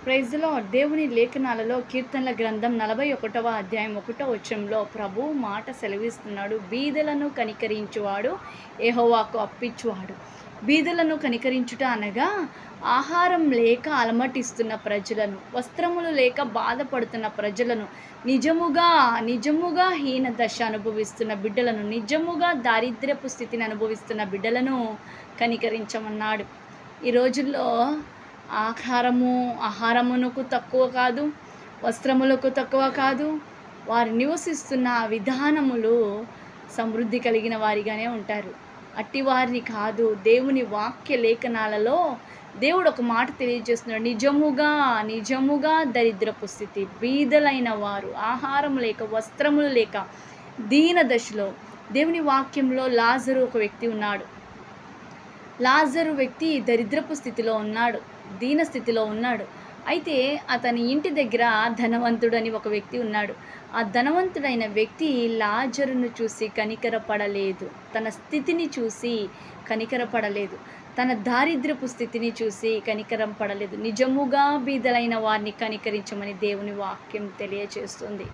Praise lord. దేవుని లేఖనాలలో కీర్తనల గ్రంథం 41వ అధ్యాయం 1వ వచనంలో ప్రభు మాట సెలవిస్తున్నాడు. బీదలను కనికరించువాడు యెహోవాకు అప్పిచ్చువాడు. బీదలను కనికరించుట అనగా ఆహారం లేక అలమటిస్తున్న ప్రజలను, వస్త్రములు లేక బాధపడుతున్న ప్రజలను, నిజముగా హీన దశ అనుభవిస్తున్న బిడ్డలను, నిజముగా దారిద్ర్యపు స్థితిని అనుభవిస్తున్న బిడ్డలను కనికరించమన్నాడు. ఈ రోజుల్లో ఆహారమునకు తక్కువ కాదు, వస్త్రములకు తక్కువ కాదు. వారు నివసిస్తున్న విధానములు సమృద్ధి కలిగిన వారిగానే ఉంటారు. అట్టి వారిని కాదు. దేవుని వాక్య లేఖనాలలో దేవుడు ఒక మాట తెలియజేస్తున్నాడు. నిజముగా దరిద్రపు స్థితి, బీదలైన వారు, ఆహారం లేక, వస్త్రములు లేక, దీన దశలో. దేవుని వాక్యంలో లాజరు ఒక వ్యక్తి ఉన్నాడు. లాజరు వ్యక్తి దరిద్రపు స్థితిలో ఉన్నాడు, దీన స్థితిలో ఉన్నాడు. అయితే అతని ఇంటి దగ్గర ధనవంతుడని ఒక వ్యక్తి ఉన్నాడు. ఆ ధనవంతుడైన వ్యక్తి లాజరును చూసి కనికరపడలేదు. తన స్థితిని చూసి కనికరపడలేదు. తన దారిద్ర్యపు స్థితిని చూసి కనికరం పడలేదు. నిజముగా బీదలైన వారిని కనికరించమని దేవుని వాక్యం తెలియజేస్తుంది.